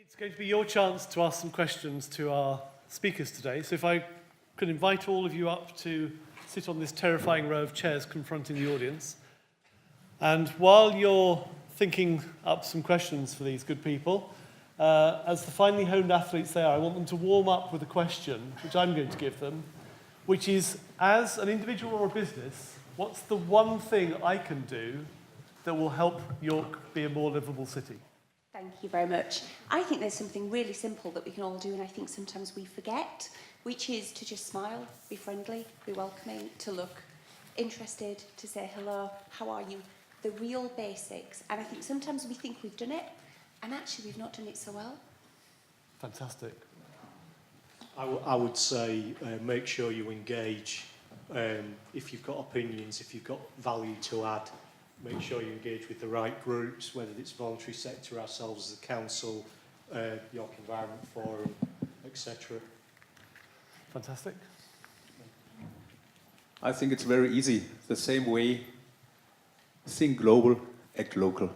It's going to be your chance to ask some questions to our speakers today. So if I could invite all of you up to sit on this terrifying row of chairs confronting the audience. And while you're thinking up some questions for these good people, as the finely honed athletes they are, I want them to warm up with a question, which I'm going to give them, which is, as an individual or a business, what's the one thing I can do that will help York be a more livable city? Thank you very much. I think there's something really simple that we can all do, and I think sometimes we forget, which is to just smile, be friendly, be welcoming, to look interested, to say hello, how are you? The real basics. And I think sometimes we think we've done it, and actually we've not done it so well. Fantastic. I would say make sure you engage. If you've got opinions, if you've got value to add, make sure you engage with the right groups, whether it's voluntary sector, ourselves as a council, York Environment Forum, etc. Fantastic. I think it's very easy. The same way, think global, act local.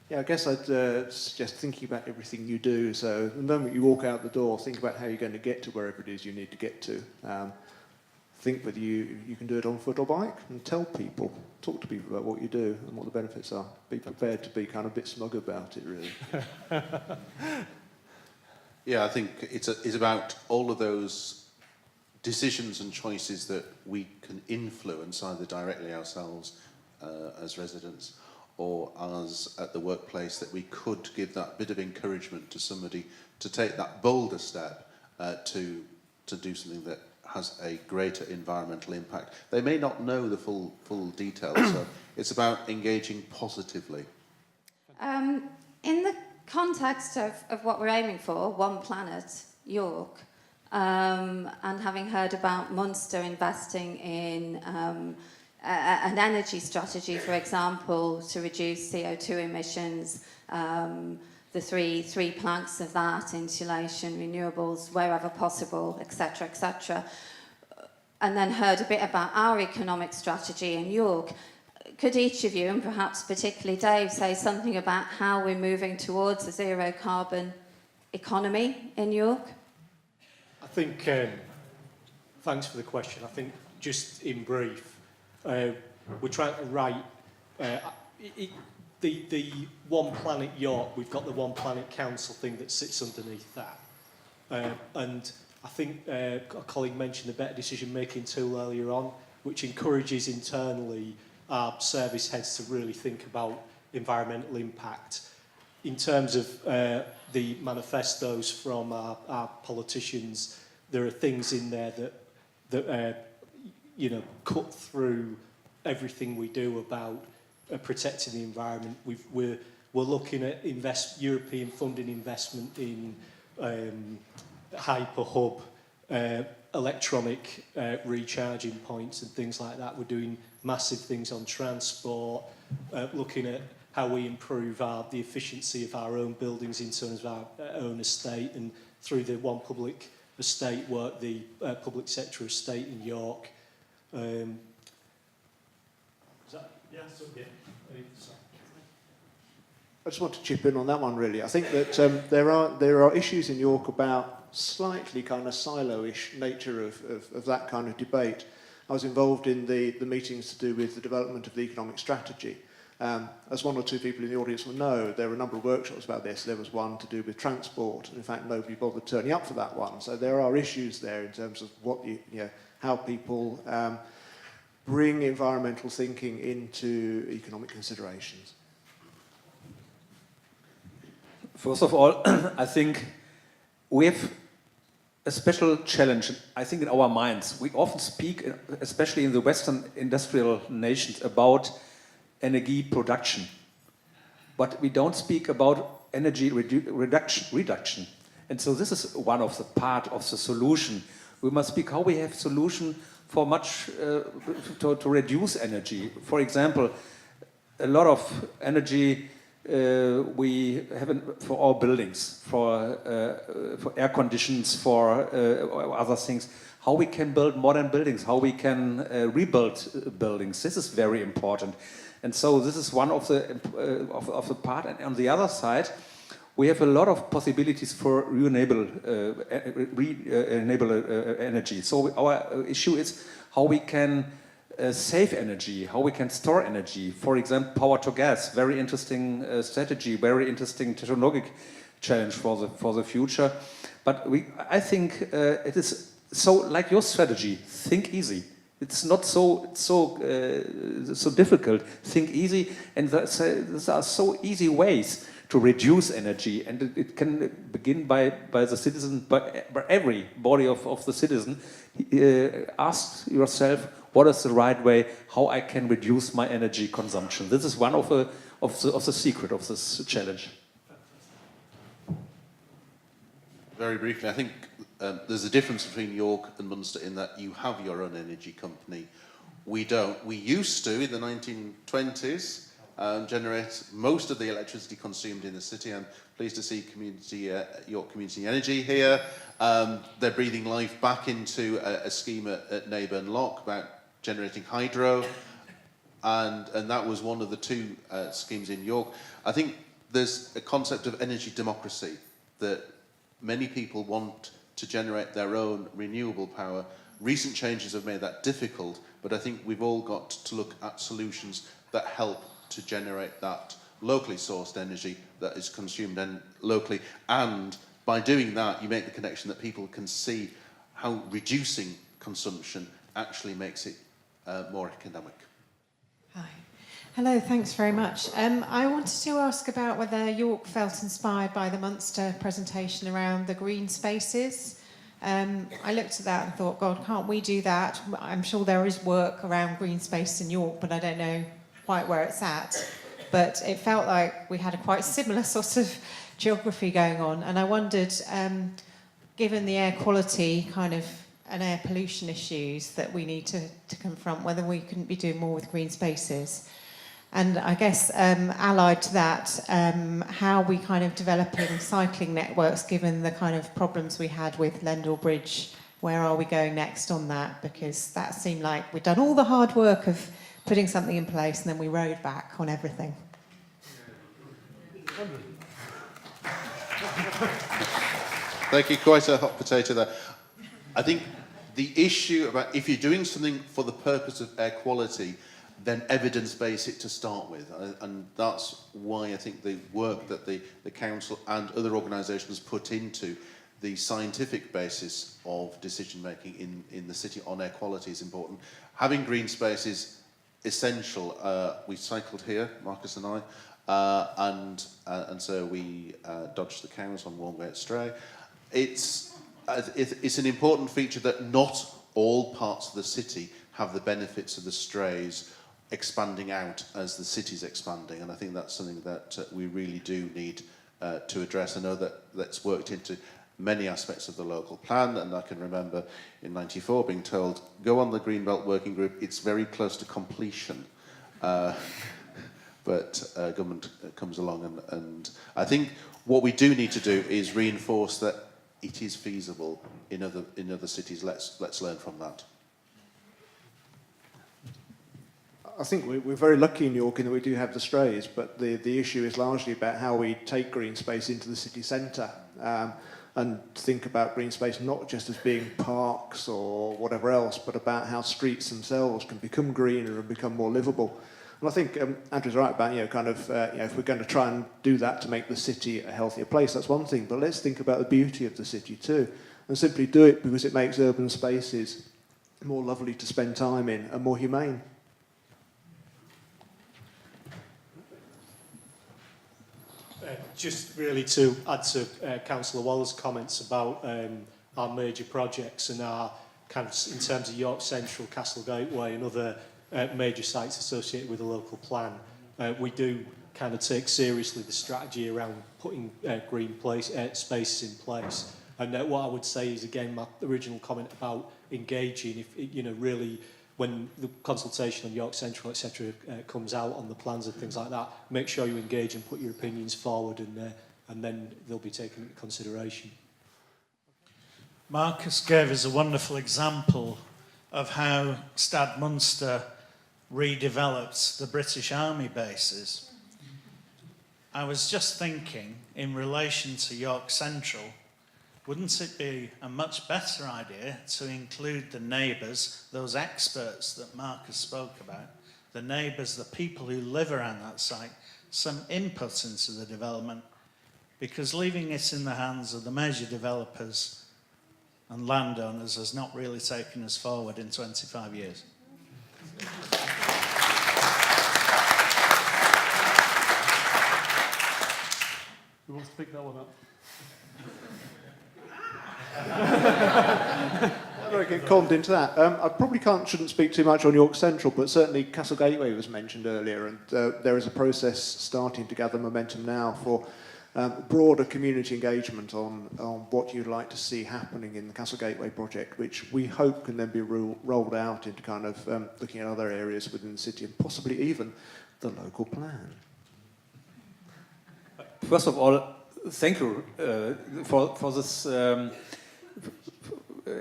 Yeah, I guess I'd suggest thinking about everything you do. So the moment you walk out the door, think about how you're going to get to wherever it is you need to get to. Think whether you can do it on foot or bike, and tell people, talk to people about what you do and what the benefits are. Be prepared to be kind of a bit smug about it, really. Yeah, I think it's about all of those decisions and choices that we can influence either directly ourselves as residents or us at the workplace, that we could give that bit of encouragement to somebody to take that bolder step to do something that has a greater environmental impact. They may not know the full details, so it's about engaging positively. In the context of what we're aiming for, One Planet, York, and having heard about Munster investing in an energy strategy, for example, to reduce CO2 emissions, the three planks of that, insulation, renewables, wherever possible, etc., etc. And then heard a bit about our economic strategy in York. Could each of you, and perhaps particularly Dave, say something about how we're moving towards a zero carbon economy in York? I think, thanks for the question. I think just in brief, we're trying to write the One Planet York. We've got the One Planet Council thing that sits underneath that. And I think a colleague mentioned the better decision-making tool earlier on, which encourages internally our service heads to really think about environmental impact. In terms of the manifestos from our politicians, there are things in there that cut through everything we do about protecting the environment. We're looking at European funding investment in hyper-hub, electronic recharging points and things like that. We're doing massive things on transport, looking at how we improve the efficiency of our own buildings in terms of our own estate, and through the One Public Estate work, the public sector estate in York. I just want to chip in on that one, really. I think that there are issues in York about slightly kind of silo-ish nature of that kind of debate. I was involved in the meetings to do with the development of the economic strategy. As one or two people in the audience will know, there were a number of workshops about this. There was one to do with transport, and in fact nobody bothered turning up for that one. So there are issues there in terms of how people bring environmental thinking into economic considerations. First of all, I think we have a special challenge, I think, in our minds. We often speak, especially in the Western industrial nations, about energy production. But we don't speak about energy reduction. And so this is one of the part of the solution. We must speak how we have solution for much to reduce energy. For example, a lot of energy we have for our buildings, for air conditions, for other things. How we can build modern buildings, how we can rebuild buildings. This is very important. And so this is one of the of the part. And on the other side, we have a lot of possibilities for renewable energy. So our issue is how we can save energy, how we can store energy. For example, power to gas, very interesting strategy, very interesting technological challenge for the future. But I think it is so like your strategy. Think easy. It's not so difficult. Think easy, and these are so easy ways to reduce energy, and it can begin by the citizen, by every body of the citizen. Ask yourself, what is the right way? How I can reduce my energy consumption? This is one of the secret of this challenge. Very briefly, I think there's a difference between York and Munster in that you have your own energy company. We don't. We used to, in the 1920s, generate most of the electricity consumed in the city. I'm pleased to see York Community Energy here. They're breathing life back into a scheme at Neyburn Lock about generating hydro. And that was one of the two schemes in York. I think there's a concept of energy democracy that many people want to generate their own renewable power. Recent changes have made that difficult, but I think we've all got to look at solutions that help to generate that locally sourced energy that is consumed locally. And by doing that, you make the connection that people can see how reducing consumption actually makes it more economic. Hi. Hello, thanks very much. I wanted to ask about whether York felt inspired by the Munster presentation around the green spaces. I looked at that and thought, God, can't we do that? I'm sure there is work around green space in York, but I don't know quite where it's at. But it felt like we had a quite similar sort of geography going on. And I wondered, given the air quality kind of and air pollution issues that we need to confront, whether we couldn't be doing more with green spaces. And I guess allied to that, how we kind of developing cycling networks, given the kind of problems we had with Lendal Bridge. Where are we going next on that? Because that seemed like we'd done all the hard work of putting something in place and then we rode back on everything. Thank you, quite a hot potato there. I think the issue about if you're doing something for the purpose of air quality, then evidence-base it to start with. And that's why I think the work that the council and other organisations put into the scientific basis of decision-making in the city on air quality is important. Having green space is essential. We cycled here, Marcus and I, and so we dodged the cows on one way at Stray. It's an important feature that not all parts of the city have the benefits of the strays expanding out as the city's expanding, and I think that's something that we really do need to address. I know that's worked into many aspects of the local plan, and I can remember in '94 being told, go on the Greenbelt Working Group, it's very close to completion. But government comes along, and I think what we do need to do is reinforce that it is feasible in other cities. Let's learn from that. I think we're very lucky in York in that we do have the strays, but the issue is largely about how we take green space into the city centre and think about green space not just as being parks or whatever else, but about how streets themselves can become greener and become more livable. And I think Andrew's right about, if we're going to try and do that to make the city a healthier place, that's one thing, but let's think about the beauty of the city too, and simply do it because it makes urban spaces more lovely to spend time in and more humane. Just really to add to Councillor Waller's comments about our major projects and our kind of in terms of York Central, Castle Gateway and other major sites associated with the local plan, we do kind of take seriously the strategy around putting green spaces in place. And what I would say is, again, my original comment about engaging, really when the consultation on York Central, etc., comes out on the plans and things like that, make sure you engage and put your opinions forward, and then they'll be taken into consideration. Marcus gave us a wonderful example of how Stad Munster redeveloped the British Army bases. I was just thinking, in relation to York Central, wouldn't it be a much better idea to include the neighbours, those experts that Marcus spoke about, the neighbours, the people who live around that site, some input into the development, because leaving it in the hands of the major developers and landowners has not really taken us forward in 25 years. Who wants to pick that one up? How do I get conned into that? I probably shouldn't speak too much on York Central, but certainly Castle Gateway was mentioned earlier, and there is a process starting to gather momentum now for broader community engagement on what you'd like to see happening in the Castle Gateway project, which we hope can then be rolled out into kind of looking at other areas within the city and possibly even the local plan. First of all, thank you for this.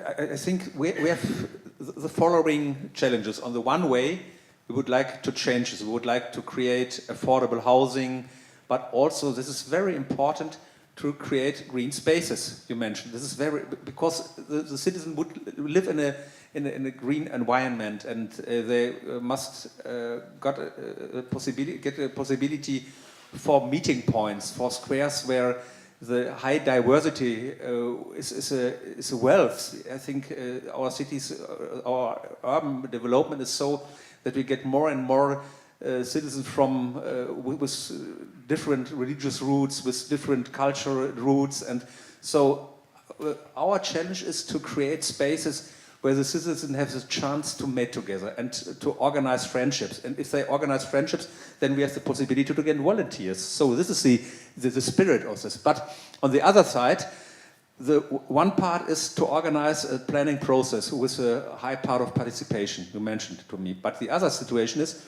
I think we have the following challenges. On the one way, we would like to change this. We would like to create affordable housing, but also this is very important to create green spaces. You mentioned this is because the citizen would live in a green environment, and they must get a possibility for meeting points, for squares where the high diversity is a wealth. I think our cities, our urban development is so that we get more and more citizens from with different religious roots, with different cultural roots, and so our challenge is to create spaces where the citizen has a chance to meet together and to organize friendships. And if they organize friendships, then we have the possibility to get volunteers. So this is the spirit of this. But on the other side, the one part is to organize a planning process with a high part of participation, you mentioned to me. But the other situation is,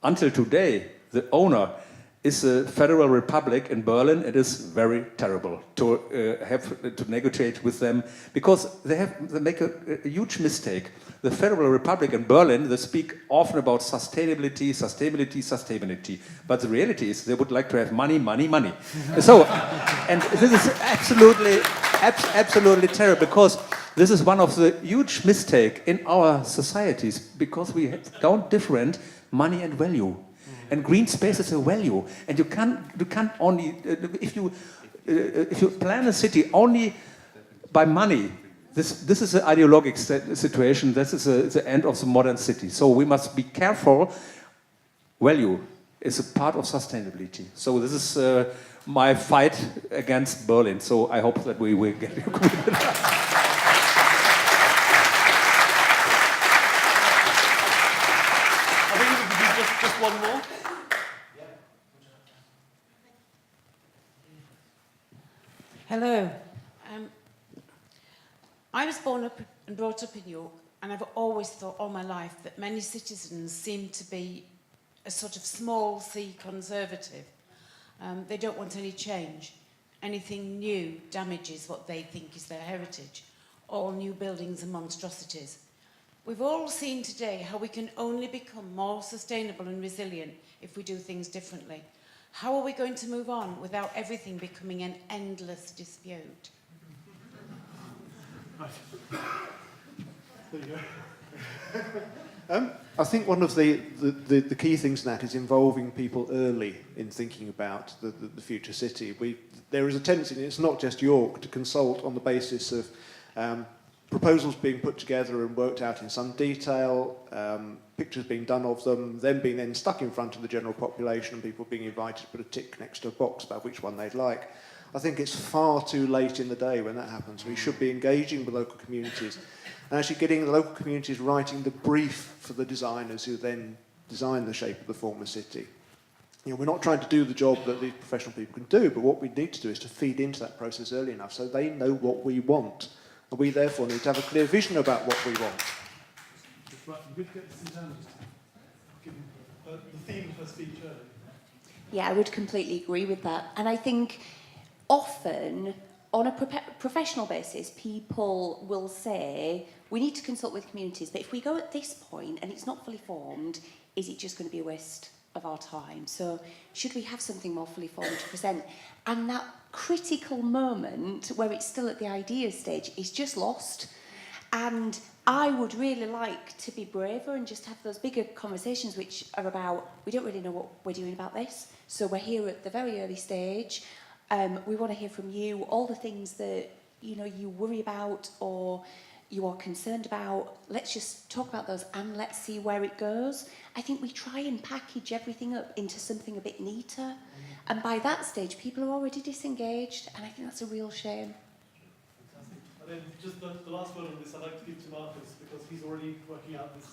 until today, the owner is the Federal Republic in Berlin. It is very terrible to have to negotiate with them, because they make a huge mistake. The Federal Republic in Berlin, they speak often about sustainability, but the reality is they would like to have money. So, and this is absolutely terrible, because this is one of the huge mistakes in our societies, because we don't differentiate money and value. And green space is a value, and you can't only if you plan a city only by money. This is an ideologic situation. This is the end of the modern city. So we must be careful. Value is a part of sustainability. So this is my fight against Berlin. So I hope that we will get agreement. I think we could do just one more. Hello. I was born up and brought up in York, and I've always thought all my life that many citizens seem to be a sort of small c conservative. They don't want any change. Anything new damages what they think is their heritage. All new buildings are monstrosities. We've all seen today how we can only become more sustainable and resilient if we do things differently. How are we going to move on without everything becoming an endless dispute? There you go. I think one of the key things in that is involving people early in thinking about the future city. There is a tendency, and it's not just York, to consult on the basis of proposals being put together and worked out in some detail, pictures being done of them, them being then stuck in front of the general population and people being invited to put a tick next to a box about which one they'd like. I think it's far too late in the day when that happens. We should be engaging with local communities and actually getting the local communities writing the brief for the designers who then design the shape of the former city. You know, we're not trying to do the job that these professional people can do, but what we need to do is to feed into that process early enough so they know what we want. And we therefore need to have a clear vision about what we want. Right, you could get to sit down. Give the theme of her speech earlier. Yeah, I would completely agree with that. And I think often on a professional basis, people will say, we need to consult with communities, but if we go at this point and it's not fully formed, is it just going to be a waste of our time? So should we have something more fully formed to present? And that critical moment where it's still at the idea stage is just lost. And I would really like to be braver and just have those bigger conversations which are about, we don't really know what we're doing about this, so we're here at the very early stage. We want to hear from you, all the things that you worry about or you are concerned about. Let's just talk about those and let's see where it goes. I think we try and package everything up into something a bit neater, and by that stage people are already disengaged, and I think that's a real shame. Fantastic. And then just the last word on this I'd like to give to Marcus, because he's already working out this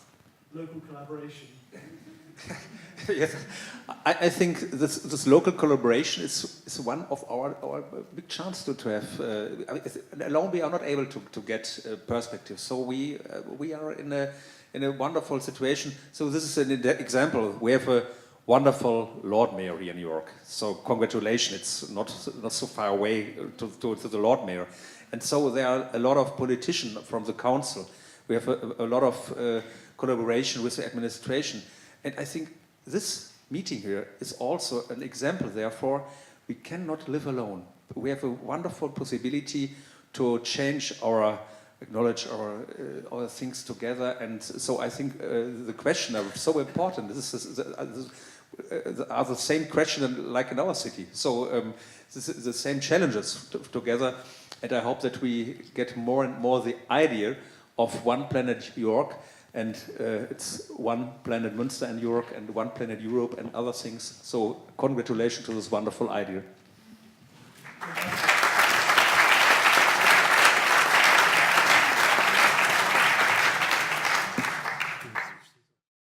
local collaboration. Yes, I think this local collaboration is one of our big chance to have. Alone we are not able to get perspective, so we are in a wonderful situation. So this is an example. We have a wonderful Lord Mayor here in New York. So congratulations, it's not so far away to the Lord Mayor. And so there are a lot of politicians from the council. We have a lot of collaboration with the administration. And I think this meeting here is also an example. Therefore, we cannot live alone. We have a wonderful possibility to change acknowledge our things together. And so I think the question is so important. This are the same question like in our city. So this is the same challenges together. And I hope that we get more and more the idea of one planet York. And it's one planet Münster and York and one planet Europe and other things. So congratulations to this wonderful idea.